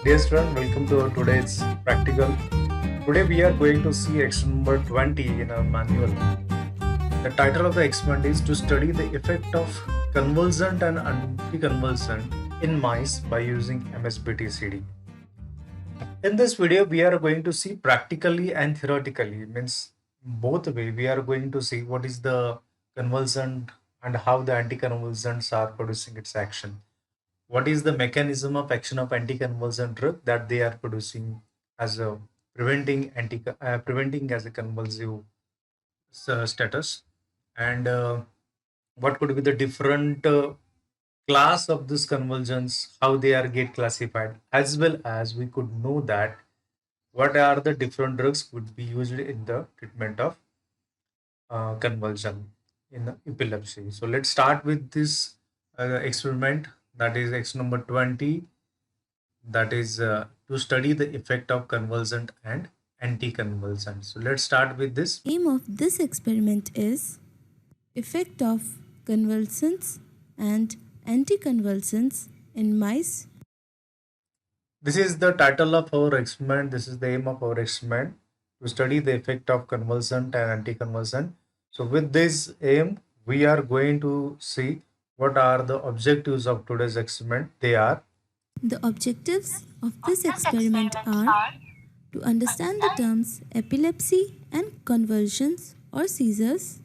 Dear student, welcome to our today's practical. Today we are going to see experiment number 20 in our manual. The title of the experiment is to study the effect of convulsant and anticonvulsant in mice by using MSBT-CD. In this video, we are going to see practically and theoretically, means both way. We are going to see what is the convulsant and how the anticonvulsants are producing its action. What is the mechanism of action of anticonvulsant drug that they are producing as a preventing as a convulsive status, and what could be the different class of this convulsions, how they are get classified, as well as we could know that what are the different drugs would be used in the treatment of convulsion in epilepsy. So let's start with this experiment, that is X number 20, that is to study the effect of convulsant and anticonvulsant. So let's start with this. Aim of this experiment is effect of convulsants and anticonvulsants in mice. This is the title of our experiment. This is the aim of our experiment, to study the effect of convulsant and anticonvulsant. So with this aim, we are going to see what are the objectives of today's experiment. They are: The objectives of this experiment are to understand the terms epilepsy and convulsions or seizures,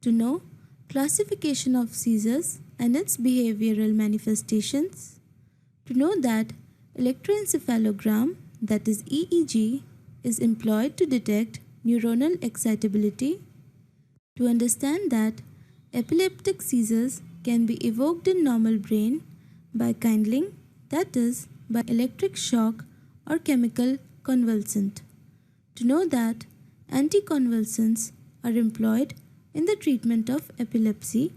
to know classification of seizures and its behavioral manifestations, to know that electroencephalogram, that is EEG, is employed to detect neuronal excitability, to understand that epileptic seizures can be evoked in normal brain by kindling, that is, by electric shock or chemical convulsant, to know that anticonvulsants are employed in the treatment of epilepsy.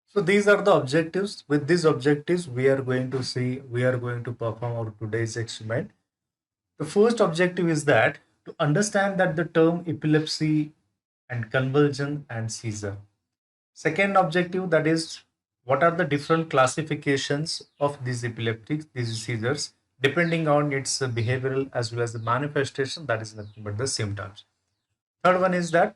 So these are the objectives. With these objectives, we are going to perform our today's experiment. The first objective is that to understand that the term epilepsy and convulsion and seizure. Second objective, that is what are the different classifications of these epileptic these seizures depending on its behavioral as well as the manifestation, that is nothing but the symptoms. Third one is that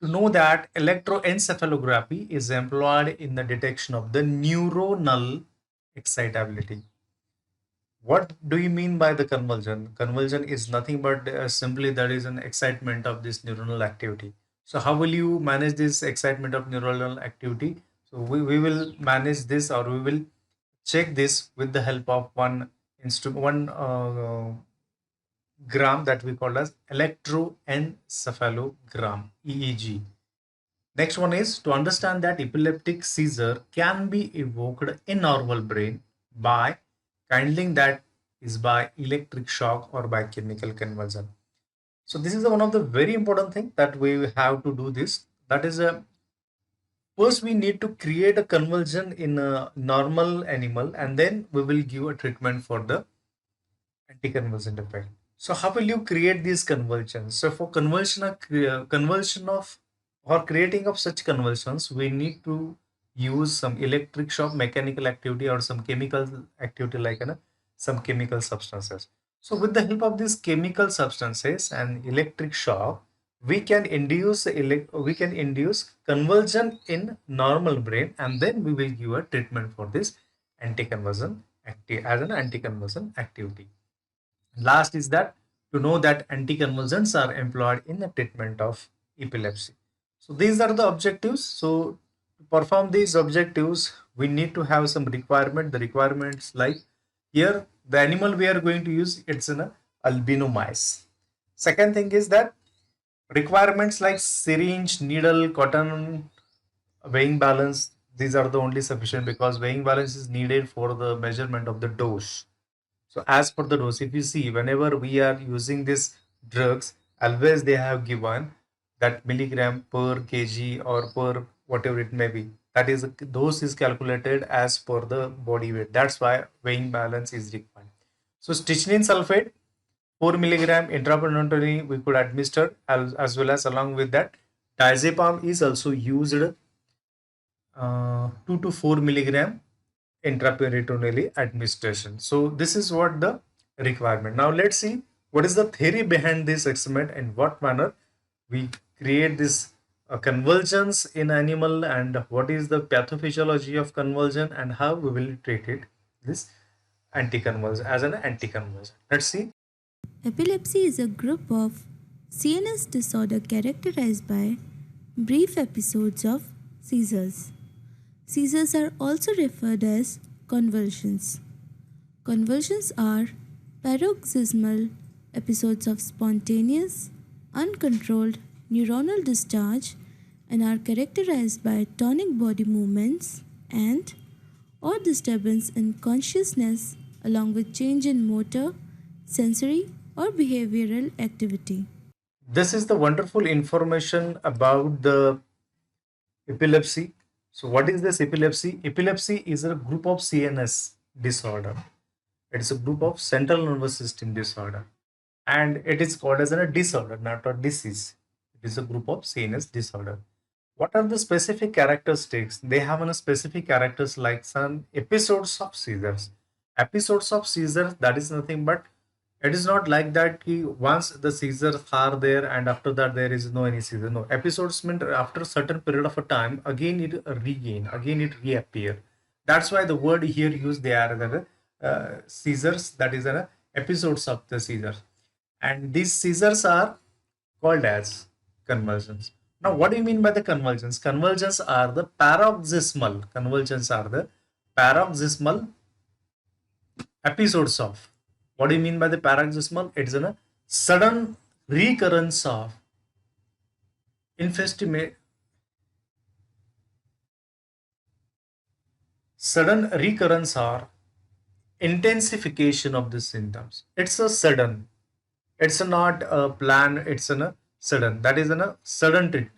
to know that electroencephalography is employed in the detection of the neuronal excitability. What do you mean by the convulsion? Convulsion is nothing but simply that is an excitement of this neuronal activity. So how will you manage this excitement of neuronal activity? So we will manage this, or we will check this with the help of one instrument, one gram that we call as electroencephalogram, EEG. Next one is to understand that epileptic seizure can be evoked in normal brain by kindling, that is by electric shock or by chemical convulsion. So this is one of the very important thing that we have to do this. That is first we need to create a convulsion in a normal animal, and then we will give a treatment for the anticonvulsant effect. So how will you create these convulsions? So for convulsion of or creating of such convulsions, we need to use some electric shock, mechanical activity, or some chemical activity like some chemical substances. So with the help of these chemical substances and electric shock, we can induce convulsion in normal brain, and then we will give a treatment for this anticonvulsion active as an anticonvulsion activity. Last is that to know that anticonvulsants are employed in the treatment of epilepsy. So these are the objectives. So to perform these objectives, we need to have some requirement. The requirements like here, the animal we are going to use, it's an albino mice. Second thing is that requirements like syringe, needle, cotton, weighing balance, these are the only sufficient, because weighing balance is needed for the measurement of the dose. So as per the dose, if you see, whenever we are using these drugs, always they have given that milligram per kg or per whatever it may be. That is, dose is calculated as per the body weight. That's why weighing balance is required. So strychnine sulfate, 4 milligram intravenously we could administer, as well as along with that, diazepam is also used 2 to 4 milligram intraperitoneally administration. So this is what the requirement. Now let's see what is the theory behind this experiment and what manner we create this convulsions in animal, and what is the pathophysiology of convulsion and how we will treat it, this anticonvulsion as an anticonvulsion. Let's see. Epilepsy is a group of CNS disorder characterized by brief episodes of seizures. Seizures are also referred as convulsions. Convulsions are paroxysmal episodes of spontaneous, uncontrolled neuronal discharge and are characterized by tonic body movements and or disturbance in consciousness along with change in motor, sensory or behavioral activity. This is the wonderful information about the epilepsy. So what is this epilepsy? Epilepsy is a group of CNS disorder. It is a group of central nervous system disorder, and it is called as a disorder, not a disease. It is a group of CNS disorder. What are the specific characteristics? They have a specific characters like some episodes of seizures. Episodes of seizures, that is nothing but, it is not like that once the seizures are there and after that there is no any seizure. No, episodes mean after a certain period of a time again it regain, again it reappear. That's why the word here used, they are the seizures, that is episodes of the seizures, and these seizures are called as convulsions. Now, what do you mean by the convulsions? Convulsions are the paroxysmal. Convulsions are the paroxysmal episodes of. What do you mean by the paroxysmal? It's a sudden recurrence of infestimate, sudden recurrence or intensification of the symptoms. It's a sudden. It's not a plan. It's a sudden. That is a sudden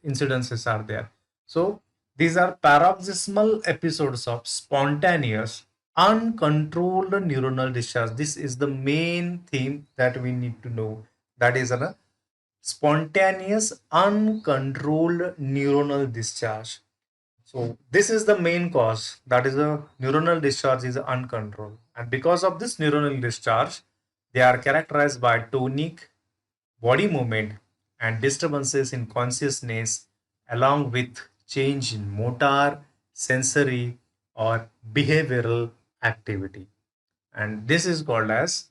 incidences are there. So these are paroxysmal episodes of spontaneous, uncontrolled neuronal discharge. This is the main theme that we need to know. That is a spontaneous, uncontrolled neuronal discharge. So this is the main cause. That is a neuronal discharge is uncontrolled, and because of this neuronal discharge, they are characterized by tonic body movement and disturbances in consciousness, along with change in motor, sensory, or behavioral activity. And this is called as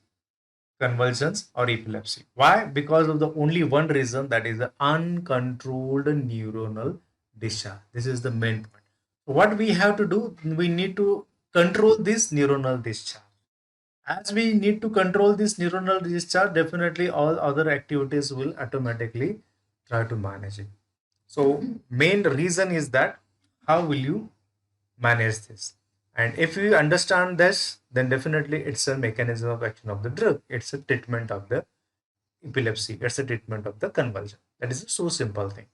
convulsions or epilepsy. Why? Because of the only one reason, that is the uncontrolled neuronal discharge. This is the main point. What we have to do, we need to control this neuronal discharge. As we need to control this neuronal discharge, definitely all other activities will automatically try to manage it. So main reason is that how will you manage this? And if you understand this, then definitely it's a mechanism of action of the drug. It's a treatment of the epilepsy. It's a treatment of the convulsion. That is a so simple thing.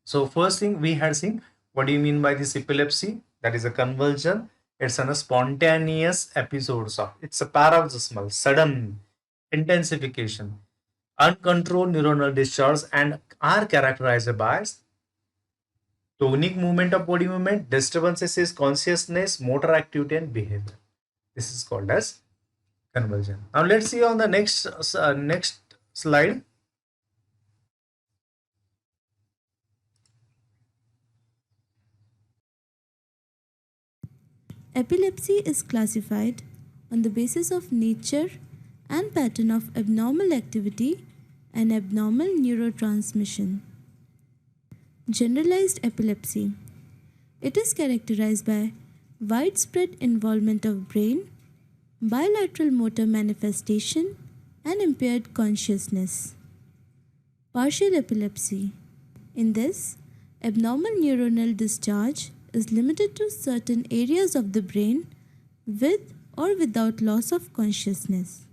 So first thing we had seen, what do you mean by this epilepsy? That is a convulsion. It's a spontaneous episodes of, it's a paroxysmal, sudden intensification, uncontrolled neuronal discharge, and are characterized by tonic movement of body movement, disturbances in consciousness, motor activity, and behavior. This is called as convulsion. Now let's see on the next slide. Epilepsy is classified on the basis of nature and pattern of abnormal activity and abnormal neurotransmission. Generalized epilepsy. It is characterized by widespread involvement of brain, bilateral motor manifestation, and impaired consciousness. Partial epilepsy. In this, abnormal neuronal discharge is limited to certain areas of the brain with or without loss of consciousness.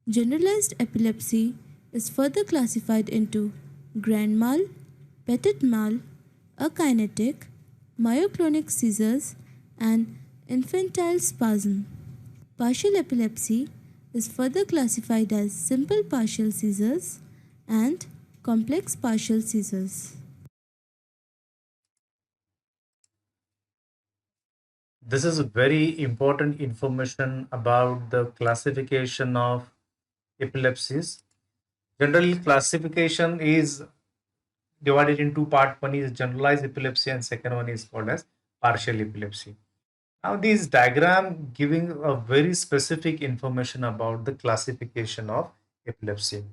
Generalized epilepsy is further classified into grand mal, petit mal, akinetic, myoclonic seizures, and infantile spasm. Partial epilepsy is further classified as simple partial seizures and complex partial seizures. This is very important information about the classification of epilepsies. Generally, classification is divided into part. One is generalized epilepsy and second one is called as partial epilepsy. Now, this diagram giving a very specific information about the classification of epilepsy.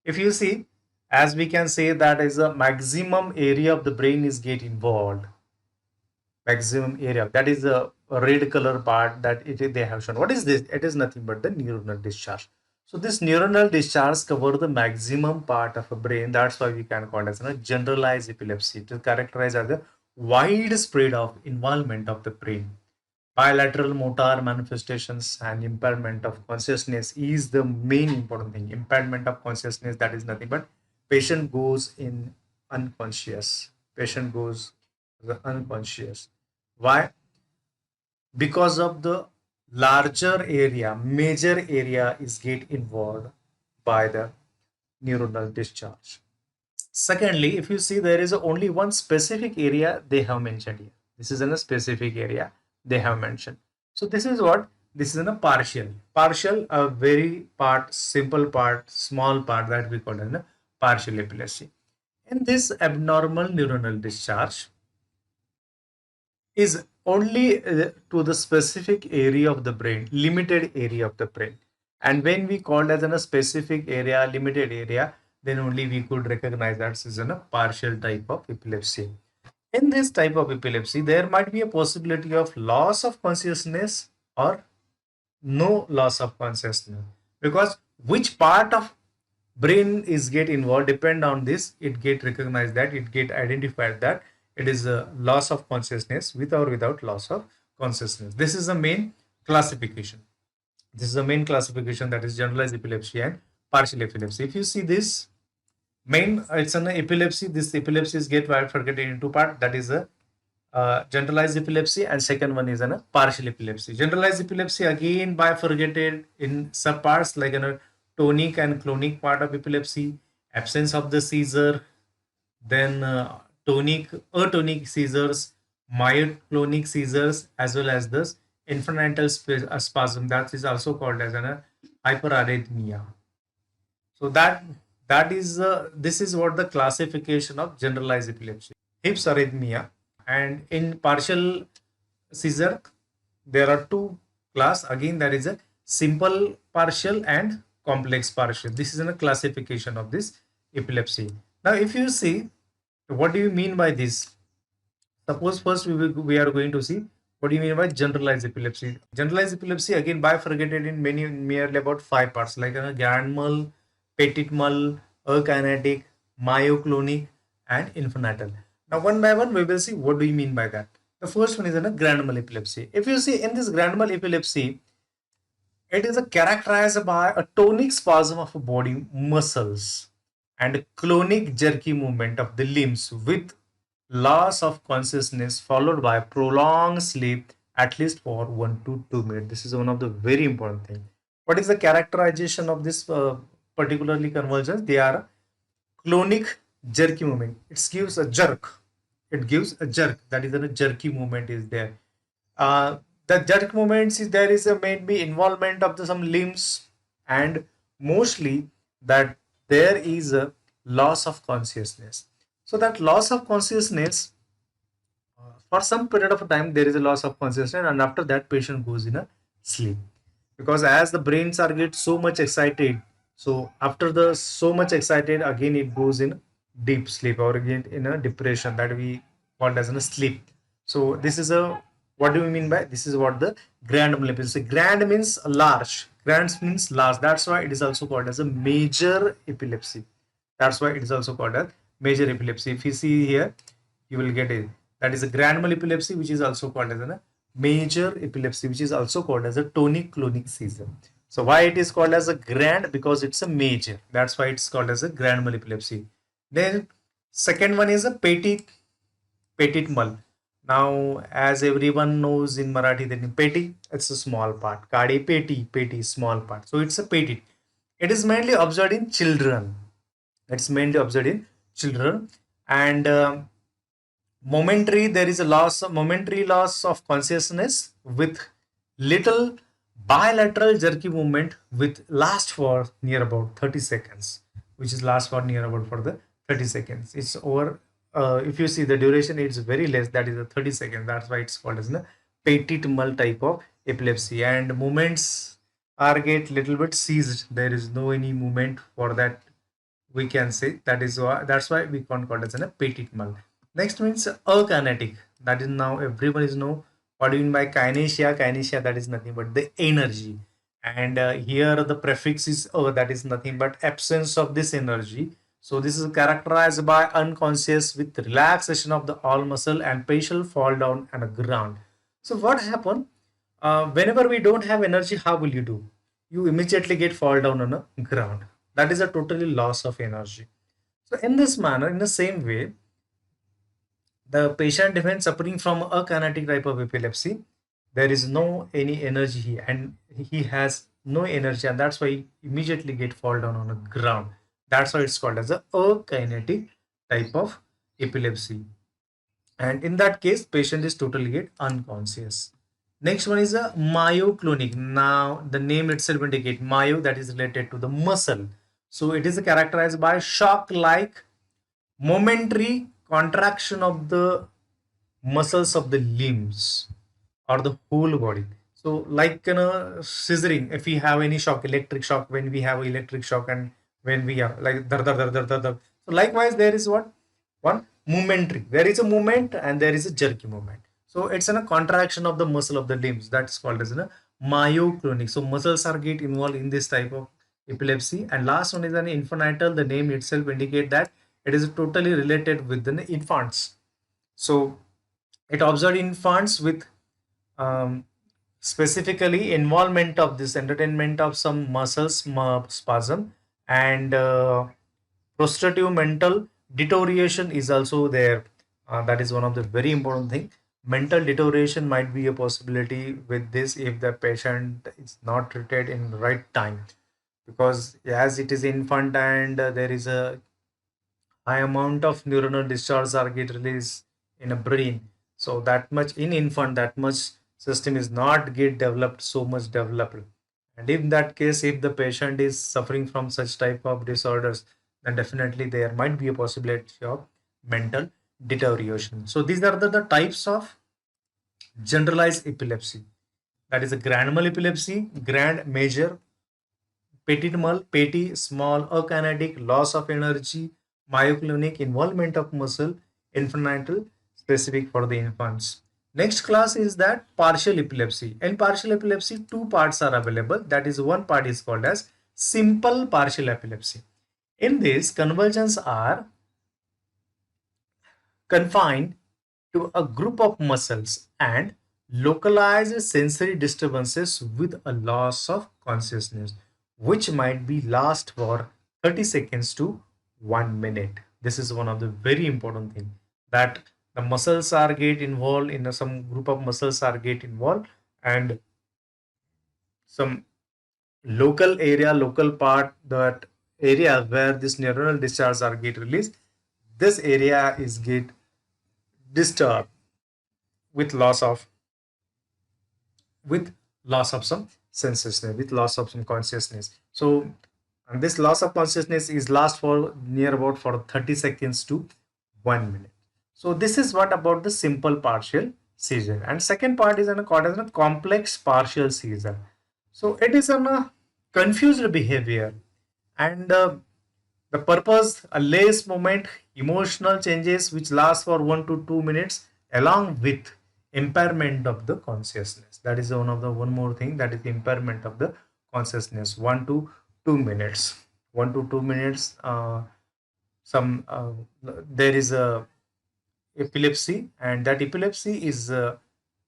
If you see, as we can say that is a maximum area of the brain is get involved. Maximum area, that is a red color part that they have shown. What is this? It is nothing but the neuronal discharge. So this neuronal discharge cover the maximum part of a brain. That's why we can call it as a generalized epilepsy. It is characterized as a widespread of involvement of the brain. Bilateral motor manifestations and impairment of consciousness is the main important thing. Impairment of consciousness, that is nothing but patient goes in unconscious. Patient goes unconscious. Why? Because of the larger area, major area is get involved by the neuronal discharge. Secondly, if you see, there is only one specific area they have mentioned here. This is in a specific area they have mentioned. So this is what? This is in a partial. Partial, a very part, simple part, small part that we call it a partial epilepsy. In this abnormal neuronal discharge is only to the specific area of the brain, limited area of the brain. And when we call as in a specific area, limited area, then only we could recognize that this is in a partial type of epilepsy. In this type of epilepsy, there might be a possibility of loss of consciousness or no loss of consciousness, because which part of brain is get involved depend on this, it get recognized, that it get identified that it is a loss of consciousness with or without loss of consciousness. This is the main classification. This is the main classification, that is generalized epilepsy and partial epilepsy. If you see this main, it's an epilepsy. This epilepsy is get bifurcated into part, that is a generalized epilepsy, and second one is a partial epilepsy. Generalized epilepsy again bifurcated in subparts like a tonic and clonic part of epilepsy, absence of the seizure, then tonic, atonic seizures, myoclonic seizures, as well as this infantile spasm, that is also called as a hyperarrhythmia. So that is this is what the classification of generalized epilepsy. Hips arrhythmia, and in partial seizure there are two class. Again, there is a simple partial and complex partial. This is a classification of this epilepsy. Now, if you see, what do you mean by this? Suppose first we are going to see what do you mean by generalized epilepsy. Generalized epilepsy again bifurcated in many, merely about five parts like grand mal, petit mal, akinetic, myoclonic, and infantile. Now, one by one, we will see what do you mean by that. The first one is a grand mal epilepsy. If you see in this grand mal epilepsy, it is characterized by a tonic spasm of body muscles and a clonic jerky movement of the limbs with loss of consciousness followed by prolonged sleep at least for 1 to 2 minutes. This is one of the very important thing. What is the characterization of this particularly convulsions? They are clonic jerky movement. It gives a jerk. It gives a jerk. That is a jerky movement is there. The jerk movements is there is a maybe involvement of some limbs, and mostly that there is a loss of consciousness. So that loss of consciousness, for some period of time there is a loss of consciousness, and after that patient goes in a sleep, because as the brains are get so much excited, so after the so much excited again it goes in deep sleep or again in a depression that we called as a sleep. So this is a, what do we mean by this is what the grand mal epilepsy. Grand means large, grand means large, that's why it is also called as a major epilepsy. That's why it is also called as major epilepsy. If you see here, you will get it. That is a grand mal epilepsy, which is also called as a major epilepsy, which is also called as a tonic clonic seizure. So why it is called as a grand? Because it's a major. That's why it's called as a grand mal epilepsy. Then second one is a petit mal. Now, as everyone knows in Marathi, then petit, it's a small part. Kade peti, small part. So it's a petit. It is mainly observed in children. It's mainly observed in children, and There is a momentary loss of consciousness with little bilateral jerky movement with last for near about 30 seconds, which is last for near about for the 30 seconds. It's over. If you see the duration, it's very less. That is the 30 seconds. That's why it's called as the petit mal type of epilepsy. And movements are get little bit seized. There is no any movement for that, we can say. That is why, that's why we can't call it as a petit mal. Next means akinetic. That is, now everyone is know what do you mean by kinesia. Kinesia, that is nothing but the energy, and here the prefix is that is nothing but absence of this energy. So this is characterized by unconscious with relaxation of the all muscle and facial fall down on the ground. So what happen, whenever we don't have energy, how will you do? You immediately get fall down on the ground. That is a totally loss of energy. So in this manner, in the same way, the patient even suffering from a kinetic type of epilepsy, there is no any energy here, and he has no energy, and that's why he immediately get fall down on the ground. That's why it's called as a akinetic type of epilepsy. And in that case, patient is totally get unconscious. Next one is a myoclonic. Now the name itself indicate myo, that is related to the muscle. So it is characterized by shock like momentary contraction of the muscles of the limbs or the whole body. So like scissoring, if we have any shock, electric shock, when we have electric shock, and when we are like dar, dar, dar, dar, dar, dar. So likewise there is what one momentary, there is a movement and there is a jerky movement. So it's a contraction of the muscle of the limbs, that's called as a myoclonic. So muscles are get involved in this type of epilepsy. And last one is an infantile. The name itself indicate that it is totally related with the infants. So it observed infants with um, specifically involvement of this entertainment of some muscles spasm, and prostrative mental deterioration is also there. That is one of the very important thing. Mental deterioration might be a possibility with this if the patient is not treated in right time, because as it is infant and there is a high amount of neuronal discharge are get released in a brain. So that much in infant, that much system is not get developed, so much developed. And in that case, if the patient is suffering from such type of disorders, then definitely there might be a possibility of mental deterioration. So these are the types of generalized epilepsy. That is a grand mal epilepsy, grand, major, petit mal, petit, small, akinetic, loss of energy, myoclonic, involvement of muscle, infantile, specific for the infants. Next class is that partial epilepsy. In partial epilepsy, two parts are available. That is, one part is called as simple partial epilepsy. In this, convulsions are confined to a group of muscles and localized sensory disturbances with a loss of consciousness, which might be last for 30 seconds to 1 minute. This is one of the very important thing, that the muscles are get involved in some group of muscles are get involved, and some local area, local part, that area where this neuronal discharge are get released, this area is get disturbed with loss of with loss of some consciousness, with loss of some consciousness. So and this loss of consciousness is last for near about for 30 seconds to 1 minute. So this is what about the simple partial seizure. And second part is called as a complex partial seizure. So it is a confused behavior, and the purpose, a less moment, emotional changes which last for 1 to 2 minutes, along with impairment of the consciousness. That is one of the one more thing, that is the impairment of the consciousness. 1 to 2 minutes. 1 to 2 minutes. Some there is a epilepsy, and that epilepsy is a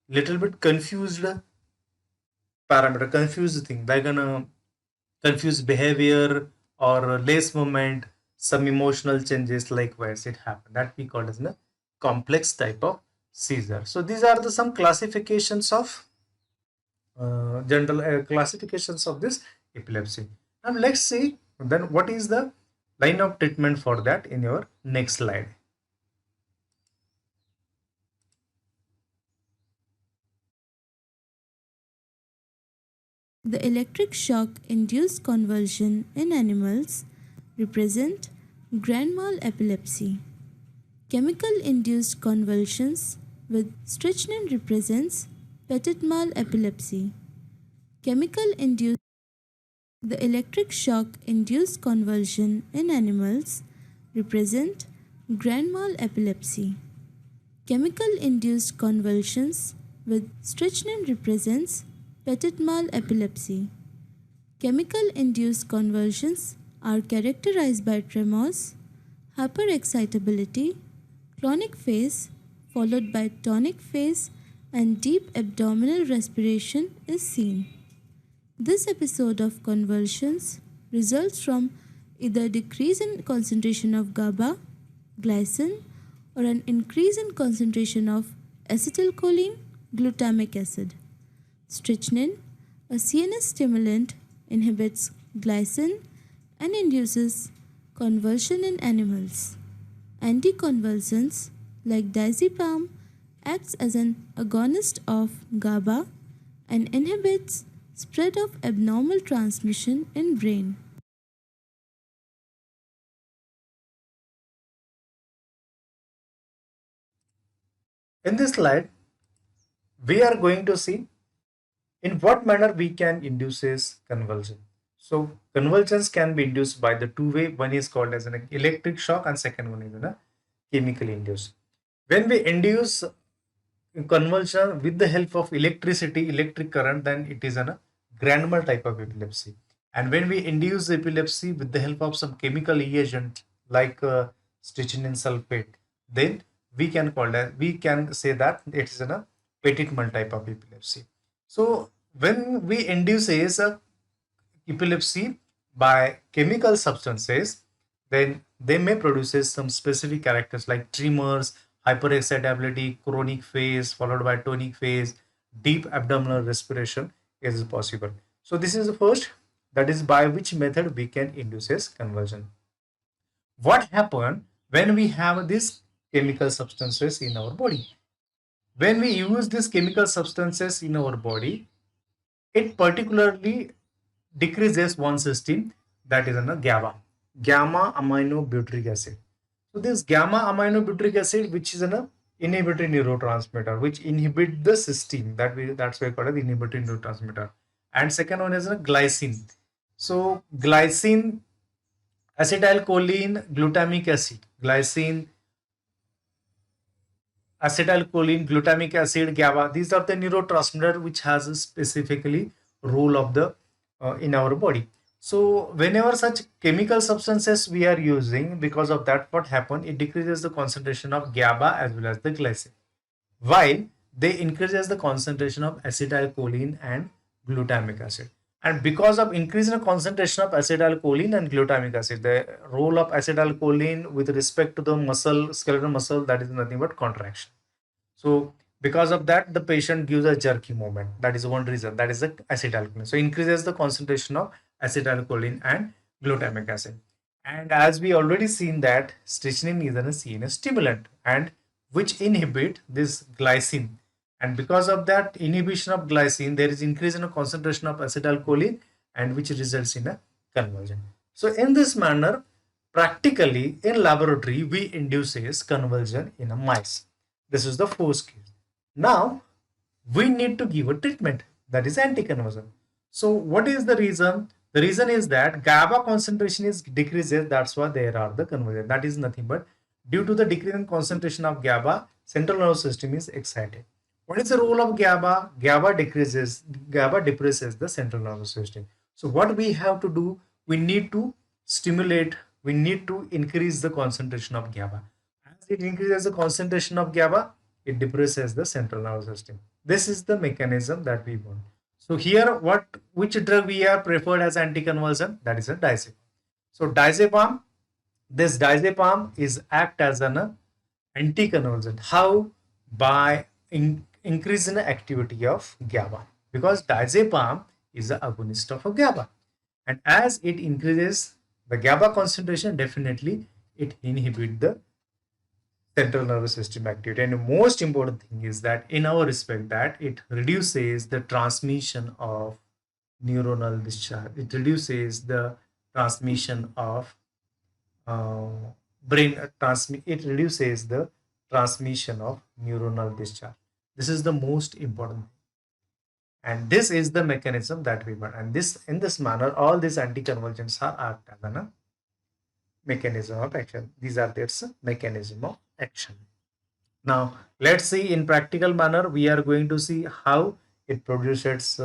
little bit confused parameter, confused thing, like an confused behavior or less movement, some emotional changes, likewise it happened, that we call as a complex type of seizure. So these are the some classifications of general classifications of this epilepsy. Now let's see then what is the line of treatment for that in your next slide. The electric shock induced convulsion in animals represent grand mal epilepsy. Chemical induced convulsions with strychnine represents petit mal epilepsy. Chemical induced The electric shock induced convulsion in animals represent grand mal epilepsy. Chemical induced convulsions with strychnine represents petit mal epilepsy. Chemical induced convulsions are characterized by tremors, hyperexcitability, clonic phase followed by tonic phase, and deep abdominal respiration is seen. This episode of convulsions results from either decrease in concentration of GABA, glycine, or an increase in concentration of acetylcholine, glutamic acid. Strychnine, a CNS stimulant, inhibits glycine and induces convulsion in animals. Anticonvulsants like diazepam acts as an agonist of GABA and inhibits spread of abnormal transmission in brain. In this slide, we are going to see in what manner we can induces convulsion. So convulsions can be induced by the two way. One is called as an electric shock and second one is a chemical induced. When we induce convulsion with the help of electricity, electric current, then it is a grand mal type of epilepsy. And when we induce epilepsy with the help of some chemical agent like strychnine sulfate, then we can say that it is a petit mal type of epilepsy. So when we induce a epilepsy by chemical substances, then they may produce some specific characters like tremors, hyperexcitability, chronic phase followed by tonic phase, deep abdominal respiration is possible. So this is the first, that is by which method we can induce convulsion. What happen when we have these chemical substances in our body? When we use these chemical substances in our body, it particularly decreases one system, that is a GABA, gamma aminobutyric acid. So this gamma aminobutyric acid, which is an inhibitory neurotransmitter, which inhibit the system, that's why we call it inhibitory neurotransmitter. And second one is a glycine. So glycine, acetylcholine, glutamic acid, glycine, acetylcholine, glutamic acid, GABA. These are the neurotransmitter which has a specifically role of the in our body. So whenever such chemical substances we are using, because of that, what happen? It decreases the concentration of GABA as well as the glycine, while they increases the concentration of acetylcholine and glutamic acid. And because of increase in the concentration of acetylcholine and glutamic acid, the role of acetylcholine with respect to the muscle, skeletal muscle, that is nothing but contraction. So because of that, the patient gives a jerky movement. That is one reason. That is the acetylcholine. So increases the concentration of acetylcholine and glutamic acid. And as we already seen that strychnine is a CNS stimulant and which inhibit this glycine. And because of that inhibition of glycine, there is increase in the concentration of acetylcholine and which results in a convulsion. So in this manner, practically in laboratory, we induces convulsion in a mice. This is the first case. Now we need to give a treatment, that is anticonvulsant. So what is the reason? The reason is that GABA concentration is decreases. That's why there are the convulsion. That is nothing but due to the decrease in concentration of GABA, central nervous system is excited. What is the role of GABA? GABA depresses the central nervous system. So what we have to do? We need to stimulate. We need to increase the concentration of GABA. As it increases the concentration of GABA, it depresses the central nervous system. This is the mechanism that we want. So here, which drug we are preferred as anticonvulsant? That is a diazepam. So diazepam, this diazepam is act as an anticonvulsant. How? By increasing the activity of GABA, because diazepam is an agonist of a GABA, and as it increases the GABA concentration, definitely it inhibits the central nervous system activity. And the most important thing is that in our respect that it reduces the transmission of neuronal discharge. It reduces the transmission of uh, it reduces the transmission of neuronal discharge. This is the most important, and this is the mechanism that we want. And this, in this manner, all these anticonvulsants are act as a mechanism of action. These are their mechanism of action. Now let's see in practical manner. We are going to see how it produces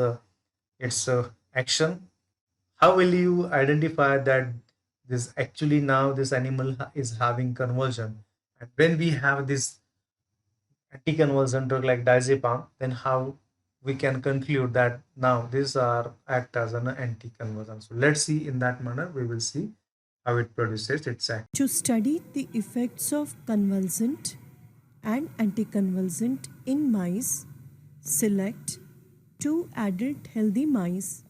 its action. How will you identify that this actually now this animal is having convulsion? And when we have this anticonvulsant drug like diazepam, then how we can conclude that now these are act as an anticonvulsant. So let's see in that manner. We will see how it produces its action. To study the effects of convulsant and anticonvulsant in mice, select 2 adult healthy mice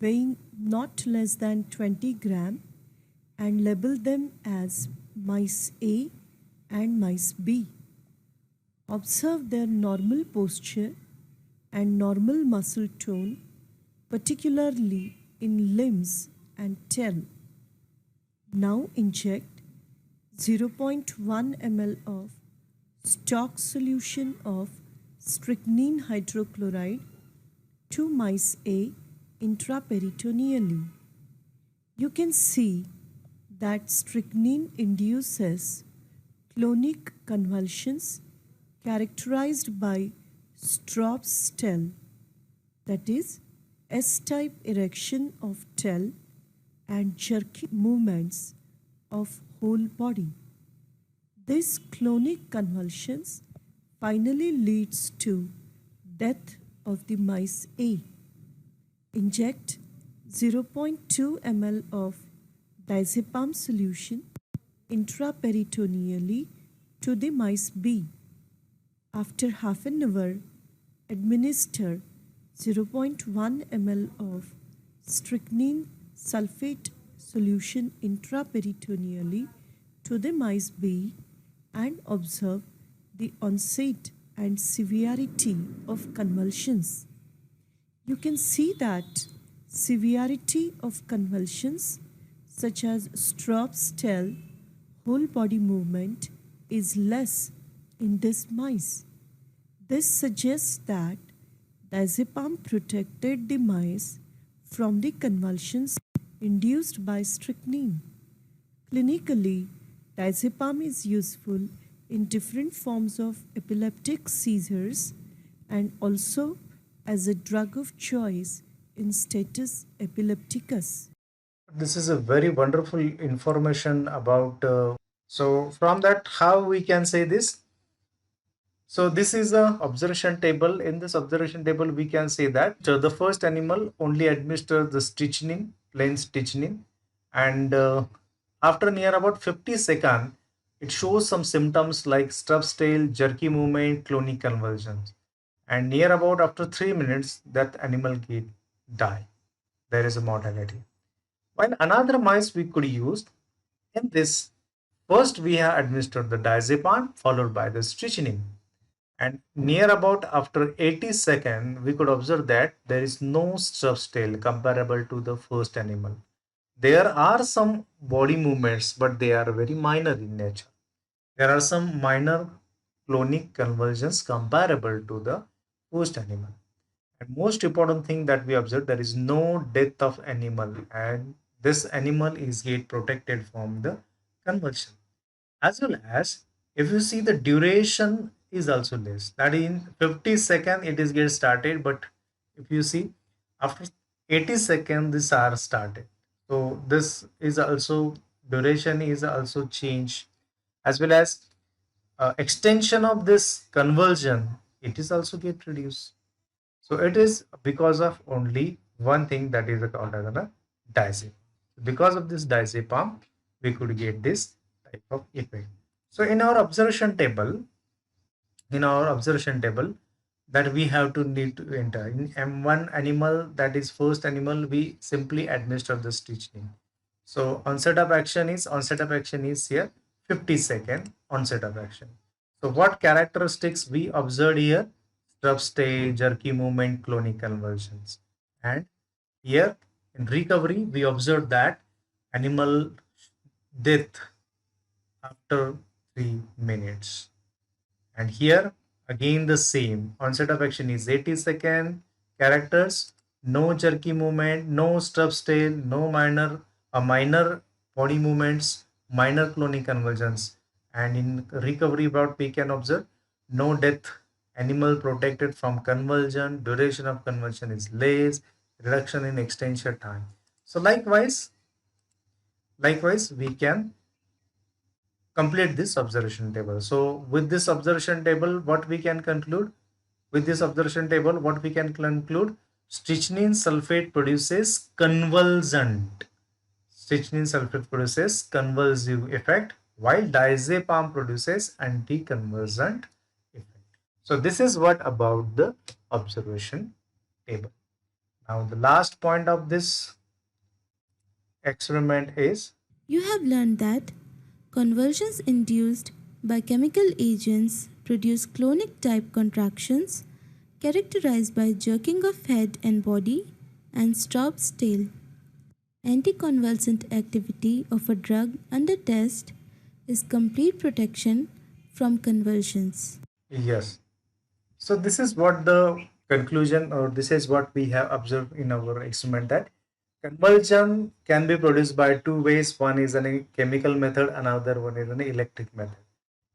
weighing not less than 20 gram and label them as mice A and mice B. Observe their normal posture and normal muscle tone, particularly in limbs and tail. Now inject 0.1 ml of stock solution of strychnine hydrochloride to mice A intraperitoneally. You can see that strychnine induces clonic convulsions characterized by Stroop's tail, that is, S-type erection of tail and jerky movements of whole body. This clonic convulsions finally leads to death of the mice A. Inject 0.2 ml of diazepam solution intraperitoneally to the mice B. After half an hour, administer 0.1 ml of strychnine sulfate solution intraperitoneally to the mice B and observe the onset and severity of convulsions. You can see that severity of convulsions such as Stroop's tail, whole body movement is less in this mice. This suggests that diazepam protected the mice from the convulsions induced by strychnine. Clinically, diazepam is useful in different forms of epileptic seizures and also as a drug of choice in status epilepticus. This is a very wonderful information about. So from that, how we can say this? So this is a observation table. In this observation table, we can say that the first animal only administers the strychnine, plain strychnine, and after near about 50 seconds, it shows some symptoms like Stubbs tail, jerky movement, clonic convulsions, and near about after 3 minutes, that animal get die. There is a mortality. While another mice we could use in this, first we have administered the diazepam followed by the strychnine, and near about after 80 seconds we could observe that there is no Stubbs tail comparable to the first animal. There are some body movements, but they are very minor in nature. There are some minor clonic convulsions comparable to the first animal. And most important thing that we observe, there is no death of animal, and this animal is get protected from the convulsion. As well as if you see the duration is also less. That in 50 seconds it is get started, but if you see after 80 seconds this are started. So this is also duration is also changed, as well as extension of this conversion, it is also get reduced. So it is because of only one thing, that is called as a diazepam. Because of this diazepam, we could get this type of effect. So in our observation table that we have to need to enter in M1 animal, that is first animal, we simply administer the strychnine. So onset of action is here 50-second onset of action. So what characteristics we observed here? Stubbs tail, jerky movement, clonic convulsions. And Here in recovery, we observed that animal death after 3 minutes. And here again the same onset of action is 80-second characters, no jerky movement, no stub tail, no minor body movements, minor clonic convulsions. And in recovery about we can observe no death, animal protected from convulsion, duration of convulsion is less, reduction in extension time. So likewise we can complete this observation table. So with this observation table, what we can conclude? With this observation table, what we can conclude? Strychnine sulfate produces convulsant. Strychnine sulfate produces convulsive effect, while diazepam produces anticonvulsant effect. So this is what about the observation table. Now the last point of this experiment is You have learned that convulsions induced by chemical agents produce clonic type contractions characterized by jerking of head and body and Straub's tail. Anticonvulsant activity of a drug under test is complete protection from convulsions. yes. So this is what the conclusion, or this is what we have observed in our experiment, that convulsion can be produced by two ways. One is a chemical method, another one is an electric method.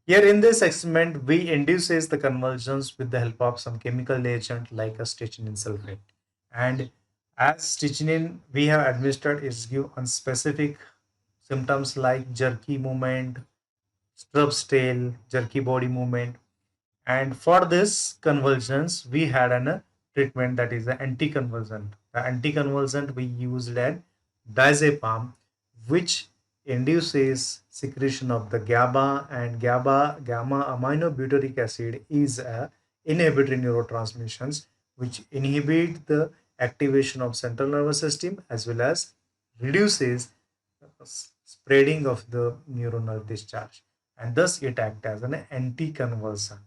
Here in this experiment, we induces the convulsions with the help of some chemical agent like a strychnine sulfate. And as strychnine we have administered is give on specific symptoms like jerky movement, strub's tail, jerky body movement. And for this convulsions, we had a treatment that is the anticonvulsant. The anticonvulsant we used at diazepam, which induces secretion of the GABA, and gamma aminobutyric acid is a inhibitory neurotransmissions which inhibit the activation of central nervous system as well as reduces spreading of the neuronal discharge, and thus it acts as an anticonvulsant.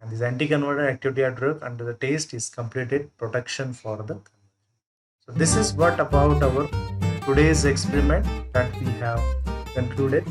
And this anticonvulsant activity of drug under the taste is completed protection for the convulsion. So this is what about our today's experiment that we have concluded.